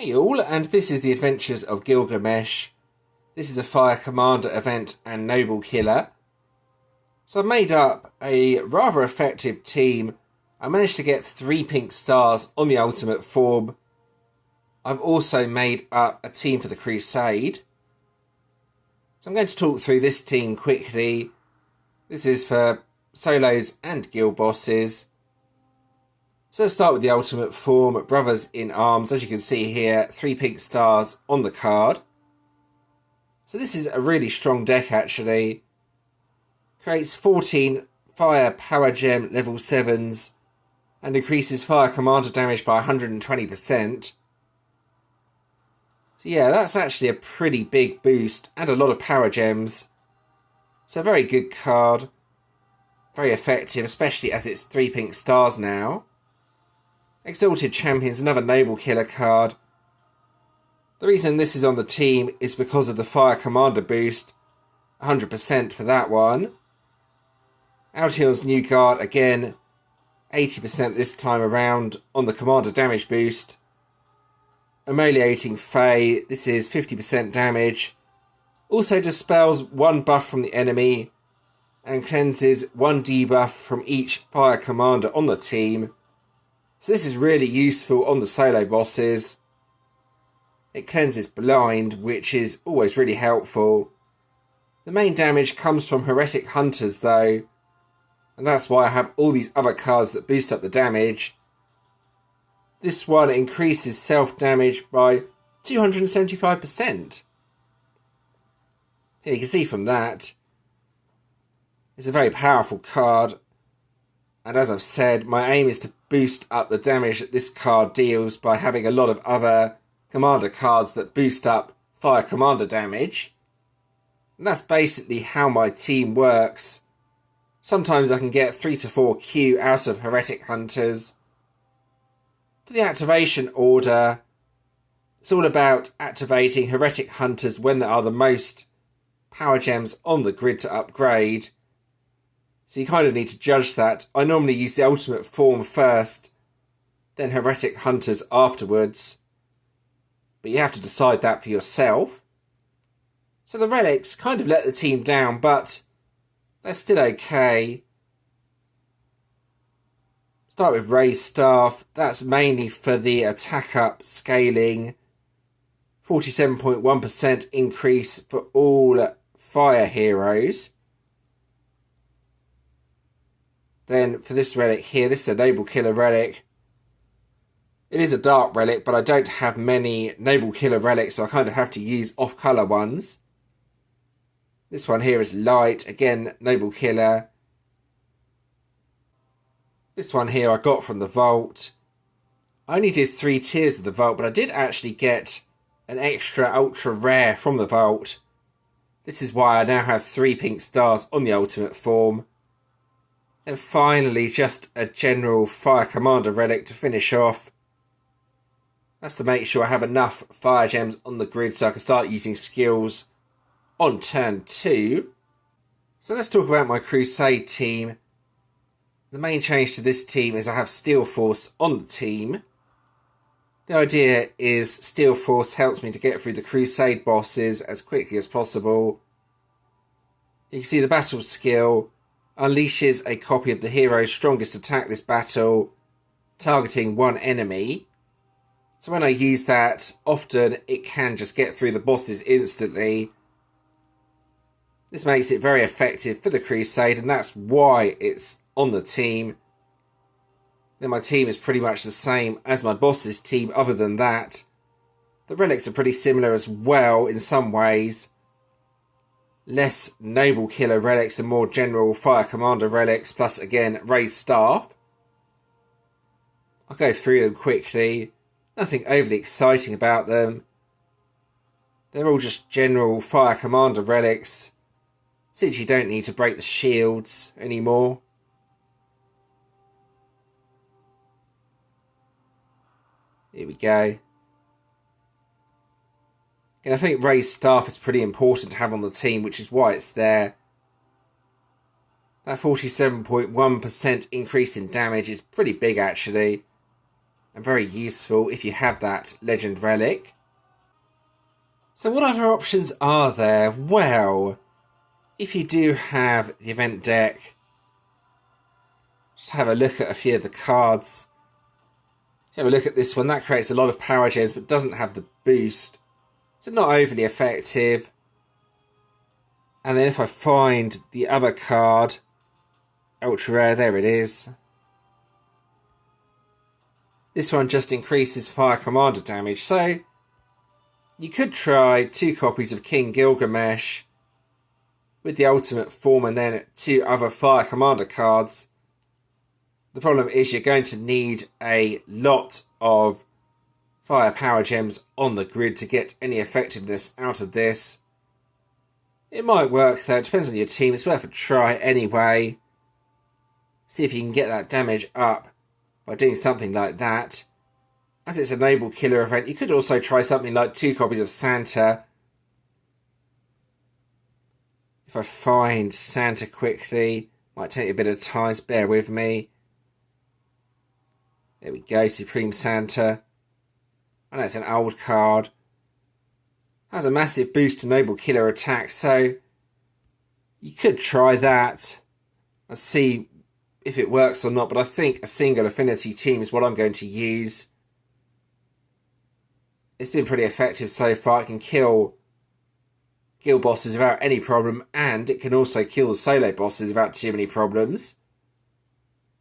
Hey all, and this is the Adventures of Gilgamesh. This is a Fire Commander event and Noble Killer. So I made up a rather effective team. I managed to get 3 pink stars on the ultimate form. I've also made up a team for the Crusade. So I'm going to talk through this team quickly. This is for solos and guild bosses. So let's start with the ultimate form, Brothers in Arms. As you can see here, 3 pink stars on the card. So this is a really strong deck actually. Creates 14 fire power gem level 7s and increases fire commander damage by 120%. So yeah, that's actually a pretty big boost and a lot of power gems. So a very good card. Very effective, especially as it's 3 pink stars now. Exalted Champion's another Noble Killer card. The reason this is on the team is because of the Fire Commander boost. 100% for that one. Altion's New Guard, again, 80% this time around on the Commander damage boost. Emoliating Fae, this is 50% damage. Also dispels 1 buff from the enemy and cleanses 1 debuff from each Fire Commander on the team. So this is really useful on the solo bosses. It cleanses blind, which is always really helpful. The main damage comes from Heretic Hunters though, and that's why I have all these other cards that boost up the damage. This one increases self-damage by 275%. Here you can see from that, it's a very powerful card. And as I've said, my aim is to boost up the damage that this card deals by having a lot of other commander cards that boost up fire commander damage. And that's basically how my team works. Sometimes I can get 3 to 4 Q out of Heretic Hunters. For the activation order, it's all about activating Heretic Hunters when there are the most power gems on the grid to upgrade. So you kind of need to judge that. I normally use the ultimate form first, then Heretic Hunters afterwards. But you have to decide that for yourself. So the relics kind of let the team down, but they're still okay. Start with Raised Staff. That's mainly for the attack up scaling. 47.1% increase for all fire heroes. Then for this relic here, this is a Noble Killer relic. It is a dark relic, but I don't have many Noble Killer relics, so I kind of have to use off-colour ones. This one here is light, again, Noble Killer. This one here I got from the vault. I only did 3 tiers of the vault, but I did actually get an extra ultra rare from the vault. This is why I now have 3 pink stars on the ultimate form. And finally, just a general Fire Commander relic to finish off. That's to make sure I have enough fire gems on the grid so I can start using skills on turn 2. So let's talk about my Crusade team. The main change to this team is I have Steel Force on the team. The idea is Steel Force helps me to get through the Crusade bosses as quickly as possible. You can see the battle skill unleashes a copy of the hero's strongest attack this battle, targeting 1 enemy. So when I use that, often it can just get through the bosses instantly. This makes it very effective for the Crusade, and that's why it's on the team. Then my team is pretty much the same as my boss's team other than that. The relics are pretty similar as well in some ways. Less Noble Killer relics and more general Fire Commander relics, plus again Raised Staff. I'll go through them quickly. Nothing overly exciting about them. They're all just general Fire Commander relics, since you don't need to break the shields anymore. Here we go. And I think Raised Staff is pretty important to have on the team, which is why it's there. That 47.1% increase in damage is pretty big actually. and very useful if you have that legend relic. So what other options are there? Well, if you do have the event deck, just have a look at a few of the cards. Have a look at this one. That creates a lot of power gems but doesn't have the boost. So not overly effective. And then if I find the other card, ultra rare, there it is. This one just increases fire commander damage. So you could try 2 copies of King Gilgamesh with the ultimate form and then 2 other fire commander cards. The problem is you're going to need a lot of fire power gems on the grid to get any effectiveness out of this. It might work though, it depends on your team. It's worth a try anyway. See if you can get that damage up by doing something like that. As it's a noble killer event, you could also try something like 2 copies of Santa. If I find Santa quickly, might take a bit of time, bear with me. There we go, Supreme Santa. I know it's an old card. Has a massive boost to noble killer attack, so you could try that and see if it works or not, but I think a single affinity team is what I'm going to use. It's been pretty effective so far. It can kill guild bosses without any problem, and it can also kill the solo bosses without too many problems.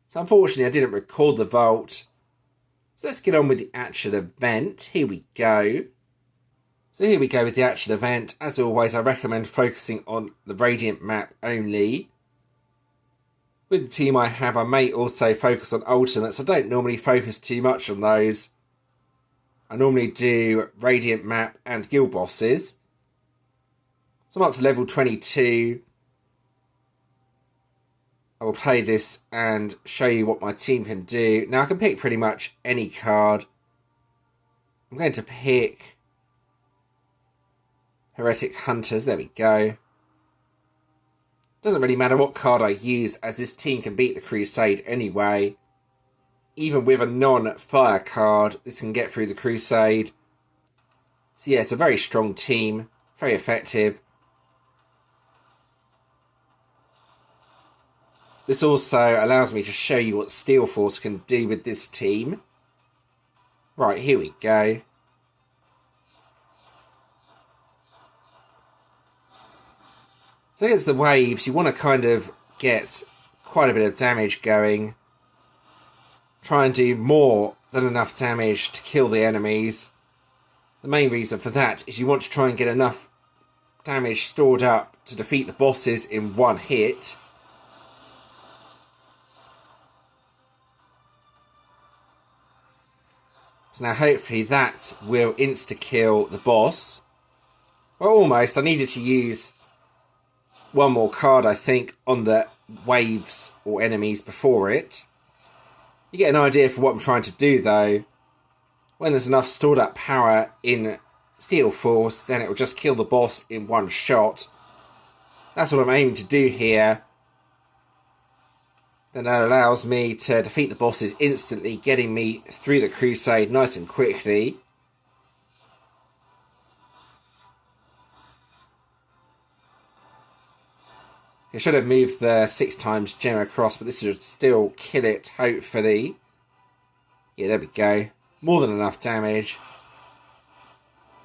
So unfortunately I didn't record the vault. So let's get on with the actual event. Here we go. So here we go with the actual event. As always, I recommend focusing on the Radiant map only. With the team I have, I may also focus on ultimates. I don't normally focus too much on those. I normally do Radiant map and guild bosses. So I'm up to level 22. I will play this and show you what my team can do. Now I can pick pretty much any card. I'm going to pick Heretic Hunters. There we go. Doesn't really matter what card I use, as this team can beat the Crusade anyway. Even with a non-fire card, this can get through the Crusade. So yeah, it's a very strong team. Very effective. This also allows me to show you what Steel Force can do with this team. Right, here we go. So against the waves, you want to kind of get quite a bit of damage going. Try and do more than enough damage to kill the enemies. The main reason for that is you want to try and get enough damage stored up to defeat the bosses in one hit. So now hopefully that will insta-kill the boss. Well, almost. I needed to use one more card, I think, on the waves or enemies before it. You get an idea for what I'm trying to do, though. When there's enough stored up power in Steel Force, then it will just kill the boss in one shot. That's what I'm aiming to do here. Then that allows me to defeat the bosses instantly, getting me through the Crusade nice and quickly. I should have moved the 6x gem across, but this should still kill it, hopefully. Yeah, there we go. More than enough damage.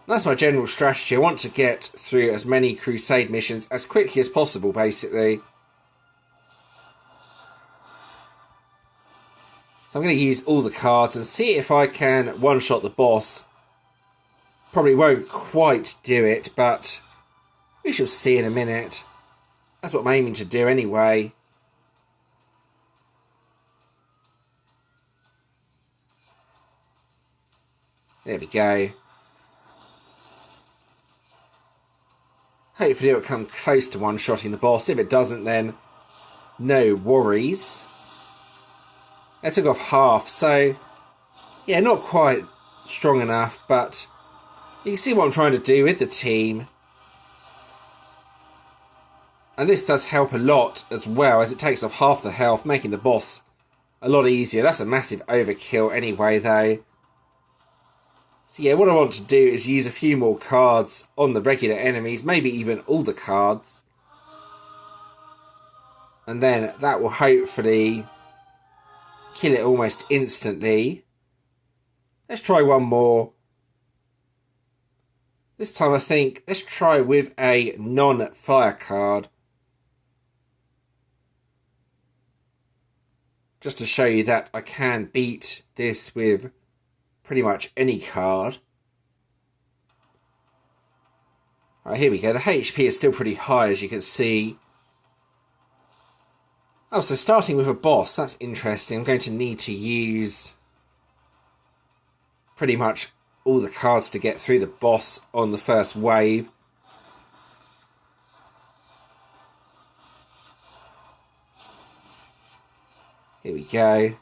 And that's my general strategy. I want to get through as many Crusade missions as quickly as possible, basically. So I'm going to use all the cards and see if I can one-shot the boss. Probably won't quite do it, but we shall see in a minute. That's what I'm aiming to do anyway. There we go. Hopefully it'll come close to one-shotting the boss. If it doesn't, then no worries. I took off half, so yeah, not quite strong enough, but you can see what I'm trying to do with the team. And this does help a lot as well, as it takes off half the health, making the boss a lot easier. That's a massive overkill anyway, though. So yeah, what I want to do is use a few more cards on the regular enemies, maybe even all the cards. And then that will hopefully kill it almost instantly. Let's try one more. This time I think, let's try with a non-fire card. Just to show you that I can beat this with pretty much any card. Alright, here we go. The HP is still pretty high, as you can see. Oh, so starting with a boss, that's interesting. I'm going to need to use pretty much all the cards to get through the boss on the first wave. Here we go.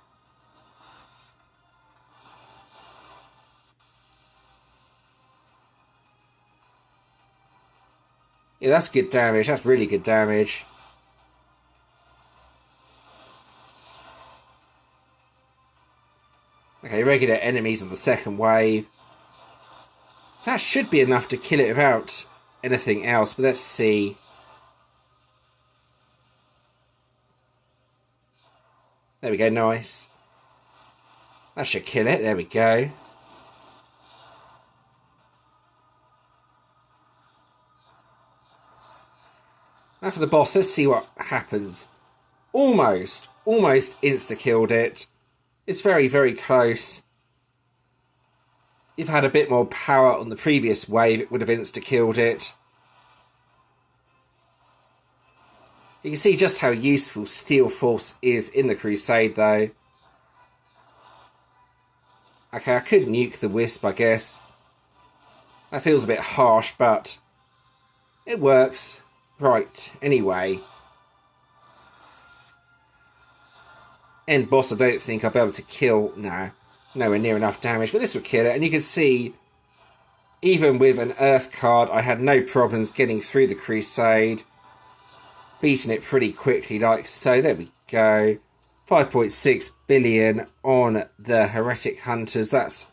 Yeah, that's good damage. That's really good damage. Okay, regular enemies on the second wave. That should be enough to kill it without anything else, but let's see. There we go, nice. That should kill it, there we go. Now for the boss, let's see what happens. Almost insta-killed it. It's very, very close. If I had a bit more power on the previous wave, it would have insta-killed it. You can see just how useful Steel Force is in the Crusade, though. Okay, I could nuke the Wisp, I guess. That feels a bit harsh, but it works. Right, anyway. End boss, I don't think I'll be able to kill. No, nowhere near enough damage, but this will kill it. And you can see, even with an Earth card, I had no problems getting through the Crusade. Beating it pretty quickly, like so. There we go. 5.6 billion on the Heretic Hunters. That's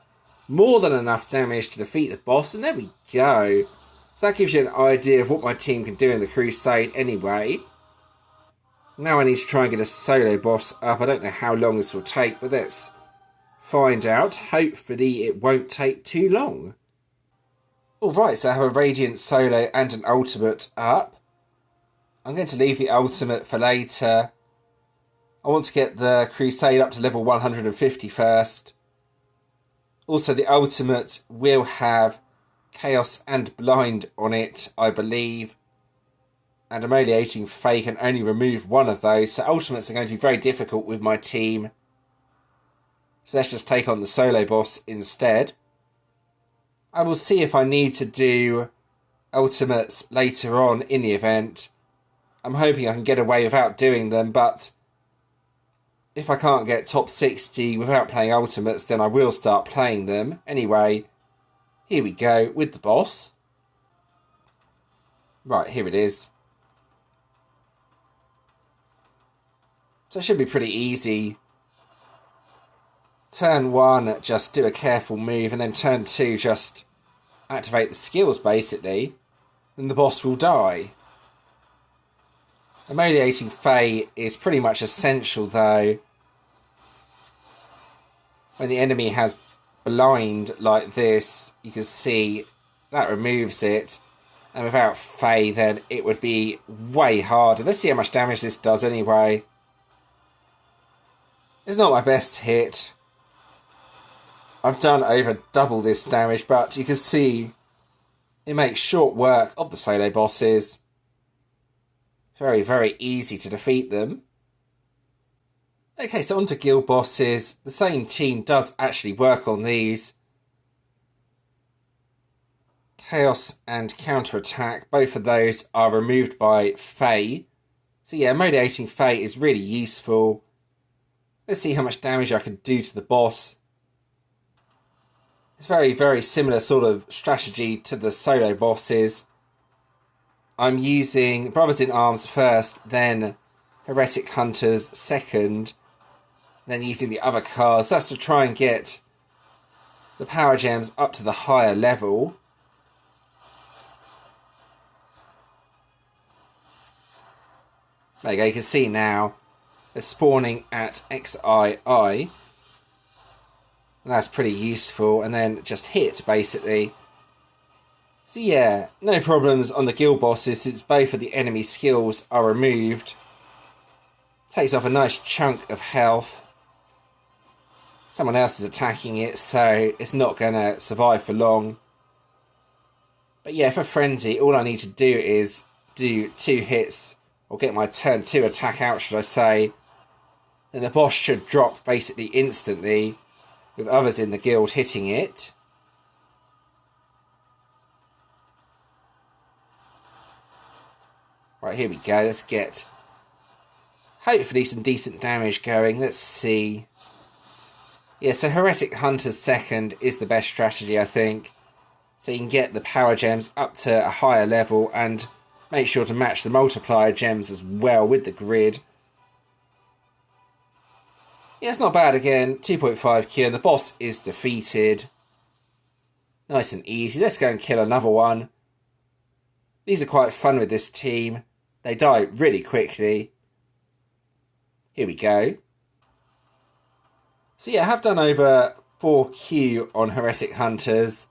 more than enough damage to defeat the boss. And there we go. So that gives you an idea of what my team can do in the Crusade anyway. Now I need to try and get a solo boss up. I don't know how long this will take, but let's find out. Hopefully it won't take too long. Alright, so I have a Radiant solo and an ultimate up. I'm going to leave the ultimate for later. I want to get the Crusade up to level 150 first. Also, the ultimate will have Chaos and Blind on it, I believe. And Emoliating Fae can only remove one of those, so ultimates are going to be very difficult with my team. So let's just take on the solo boss instead. I will see if I need to do ultimates later on in the event. I'm hoping I can get away without doing them, but if I can't get top 60 without playing ultimates, then I will start playing them. Anyway, here we go with the boss. Right, here it is. So it should be pretty easy. Turn 1, just do a careful move, and then turn 2, just activate the skills, basically. Then the boss will die. Emoliating Fae is pretty much essential, though. When the enemy has blind like this, you can see that removes it. And without Fae, then it would be way harder. Let's see how much damage this does anyway. It's not my best hit. I've done over double this damage, but you can see it makes short work of the solo bosses. Very, very easy to defeat them. Okay, so on to guild bosses. The same team does actually work on these. Chaos and counterattack, both of those are removed by Fae. So yeah, Emoliating Fae is really useful. Let's see how much damage I can do to the boss. It's very, very similar sort of strategy to the solo bosses. I'm using Brothers in Arms first, then Heretic Hunters second. Then using the other cards, that's to try and get the power gems up to the higher level. There you go, you can see now they're spawning at XII. And that's pretty useful. And then just hit, basically. So yeah, no problems on the guild bosses since both of the enemy skills are removed. Takes off a nice chunk of health. Someone else is attacking it, so it's not going to survive for long. But yeah, for Frenzy, all I need to do is do 2 hits, or get my turn 2 attack out, should I say. Then the boss should drop basically instantly, with others in the guild hitting it. Right, here we go. Let's get hopefully some decent damage going. Let's see. Yeah, so Heretic Hunters second is the best strategy, I think. So you can get the power gems up to a higher level and make sure to match the multiplier gems as well with the grid. Yeah, it's not bad again. 2.5 Q and the boss is defeated. Nice and easy. Let's go and kill another one. These are quite fun with this team. They die really quickly. Here we go. So yeah, I have done over 4Q on Heretic Hunters.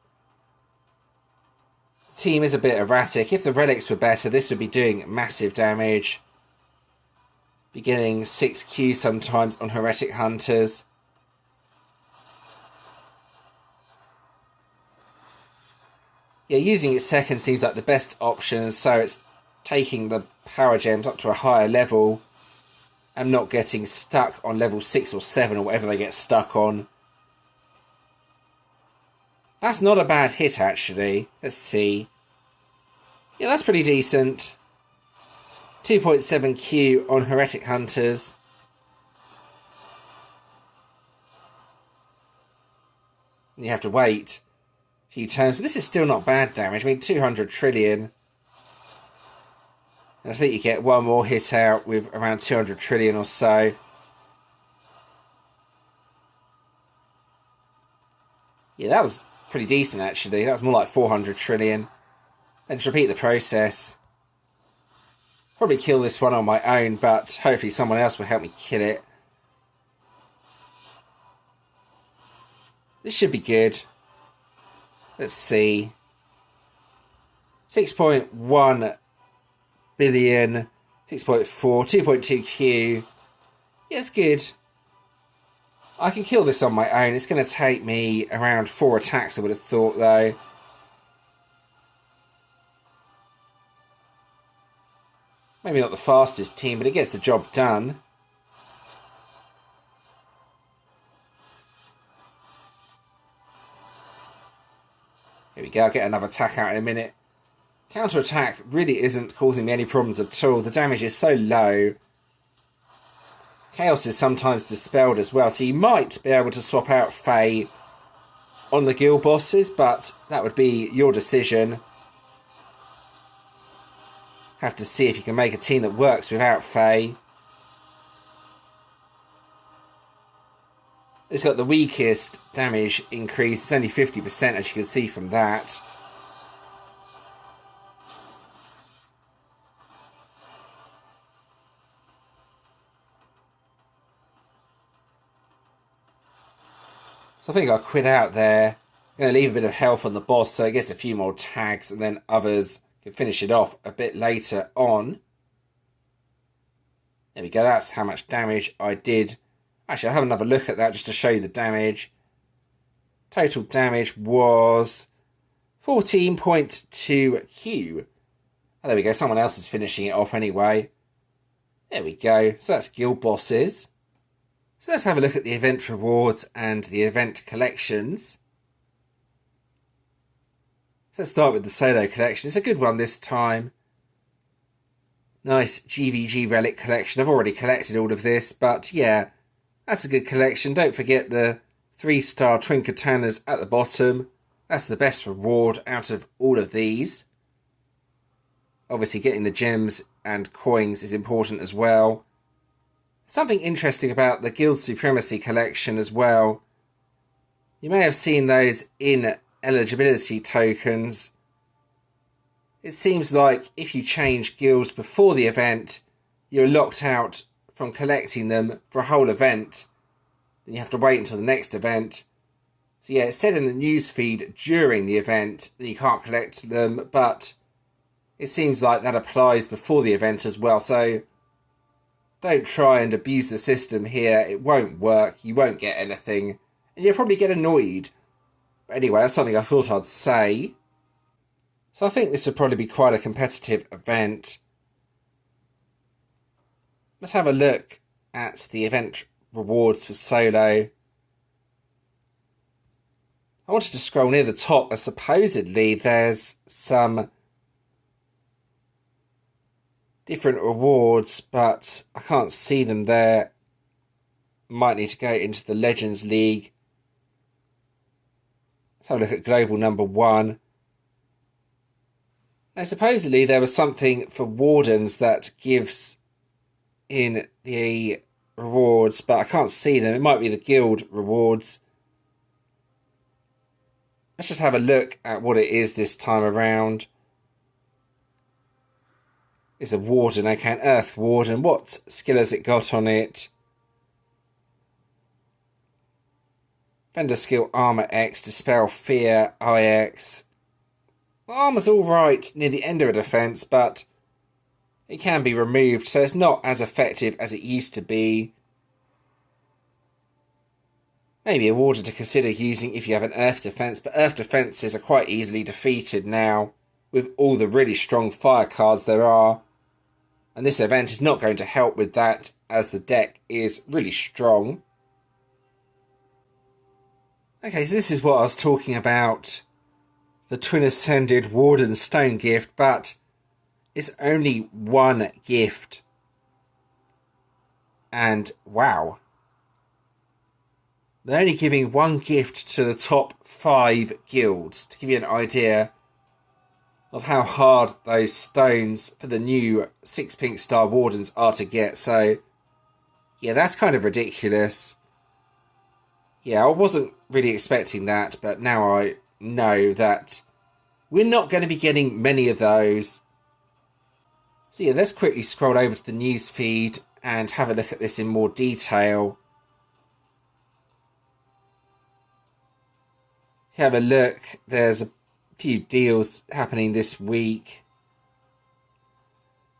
The team is a bit erratic. If the relics were better, this would be doing massive damage. Beginning 6Q sometimes on Heretic Hunters. Yeah, using it second seems like the best option, so it's taking the power gems up to a higher level and not getting stuck on level 6 or 7 or whatever they get stuck on. That's not a bad hit, actually. Let's see. Yeah, that's pretty decent. 2.7 Q on Heretic Hunters. And you have to wait a few turns, but this is still not bad damage. I mean, 200 trillion. And I think you get one more hit out with around 200 trillion or so. Yeah, that was pretty decent, actually. That was more like 400 trillion. And just repeat the process. Probably kill this one on my own, but hopefully someone else will help me kill it. This should be good. Let's see. 6.1 billion, 6.4, 2.2 Q. Yeah, it's good. I can kill this on my own. It's going to take me around 4 attacks, I would have thought, though. Maybe not the fastest team, but it gets the job done. Here we go, I'll get another attack out in a minute. Counter-attack really isn't causing me any problems at all. The damage is so low. Chaos is sometimes dispelled as well, so you might be able to swap out Fae on the guild bosses, but that would be your decision. Have to see if you can make a team that works without Fae. It's got the weakest damage increase. It's only 50%, as you can see from that. So I think I'll quit out there. I'm going to leave a bit of health on the boss so it gets a few more tags and then others can finish it off a bit later on. There we go, that's how much damage I did. Actually, I'll have another look at that just to show you the damage. Total damage was 14.2 Q. Oh, there we go, someone else is finishing it off anyway. There we go, so that's guild bosses. So let's have a look at the event rewards and the event collections. So let's start with the solo collection. It's a good one this time. Nice GVG relic collection. I've already collected all of this, but yeah, that's a good collection. Don't forget the 3-star twin katanas at the bottom. That's the best reward out of all of these. Obviously getting the gems and coins is important as well. Something interesting about the Guild Supremacy collection as well. You may have seen those ineligibility tokens. It seems like if you change guilds before the event, you're locked out from collecting them for a whole event. Then you have to wait until the next event. So yeah, it said in the newsfeed during the event that you can't collect them, but it seems like that applies before the event as well. So don't try and abuse the system here. It won't work. You won't get anything. And you'll probably get annoyed. But anyway, that's something I thought I'd say. So I think this will probably be quite a competitive event. Let's have a look at the event rewards for solo. I wanted to scroll near the top as supposedly there's some different rewards, but I can't see them there. Might need to go into the Legends League. Let's have a look at global number 1. Now, supposedly there was something for Wardens that gives in the rewards, but I can't see them. It might be the guild rewards. Let's just have a look at what it is this time around. It's a Warden, okay, an Earth Warden. What skill has it got on it? Vendor skill Armor X, Dispel Fear IX. Well, Armor's alright near the end of a defense, but it can be removed, so it's not as effective as it used to be. Maybe a Warden to consider using if you have an Earth defense, but Earth defenses are quite easily defeated now with all the really strong fire cards there are. And this event is not going to help with that, as the deck is really strong. Okay, so this is what I was talking about. The Twin Ascended Warden Stone gift, but it's only one gift. And wow. They're only giving one gift to the top 5 guilds, to give you an idea of how hard those stones for the new 6 pink star Wardens are to get. So, yeah, that's kind of ridiculous. Yeah, I wasn't really expecting that, but now I know that we're not going to be getting many of those. So yeah, let's quickly scroll over to the news feed and have a look at this in more detail. Have a look, there's a few deals happening this week.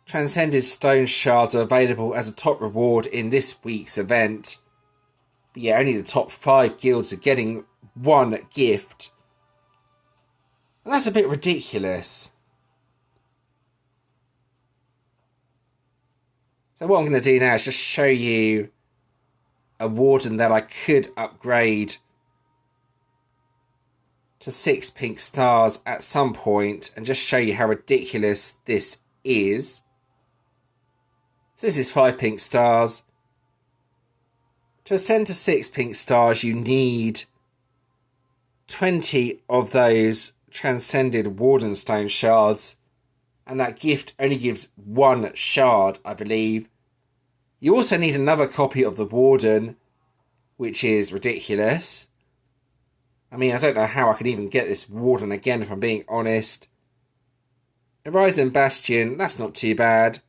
Transcended Stone Shards are available as a top reward in this week's event. But yeah, only the top 5 guilds are getting one gift. And that's a bit ridiculous. So what I'm going to do now is just show you a Warden that I could upgrade to 6 pink stars at some point, and just show you how ridiculous this is. So this is 5 pink stars. To ascend to 6 pink stars, you need 20 of those transcended Wardenstone shards, and that gift only gives 1 shard, I believe. You also need another copy of the Warden, which is ridiculous. I mean, I don't know how I could even get this Warden again, if I'm being honest. Horizon Bastion, that's not too bad.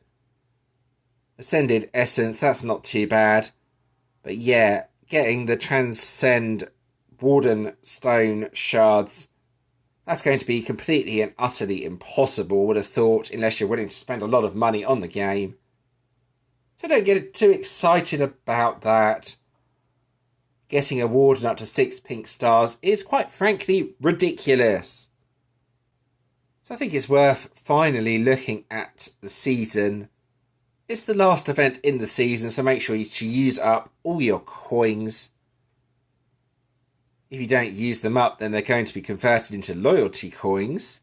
Ascended Essence, that's not too bad. But yeah, getting the Transcend Warden Stone Shards, that's going to be completely and utterly impossible, would have thought, unless you're willing to spend a lot of money on the game. So don't get too excited about that. Getting a Warden up to 6 pink stars is quite frankly ridiculous. So I think it's worth finally looking at the season. It's the last event in the season, so make sure you use up all your coins. If you don't use them up, then they're going to be converted into loyalty coins.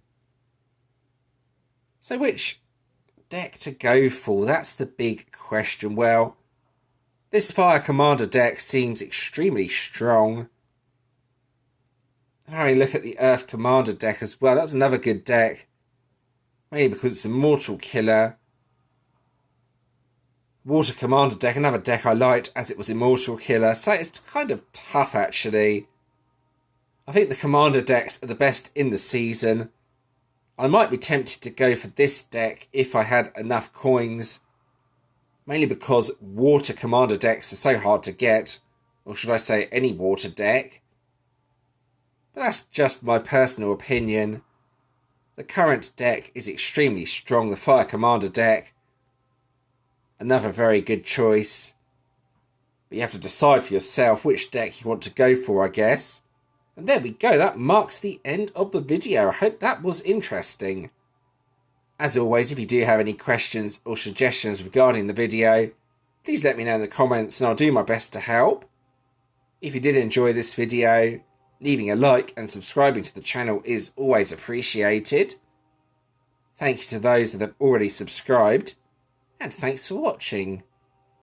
So which deck to go for? That's the big question. Well, this Fire Commander deck seems extremely strong. Having a look at the Earth Commander deck as well. That's another good deck. Maybe because it's a Mortal Killer. Water Commander deck, another deck I liked as it was Immortal Killer, so it's kind of tough actually. I think the Commander decks are the best in the season. I might be tempted to go for this deck if I had enough coins, mainly because Water Commander decks are so hard to get, or should I say any water deck. But that's just my personal opinion. The current deck is extremely strong, the Fire Commander deck. Another very good choice. But you have to decide for yourself which deck you want to go for, I guess. And there we go, that marks the end of the video. I hope that was interesting. As always, if you do have any questions or suggestions regarding the video, please let me know in the comments and I'll do my best to help. If you did enjoy this video, leaving a like and subscribing to the channel is always appreciated. Thank you to those that have already subscribed, and thanks for watching.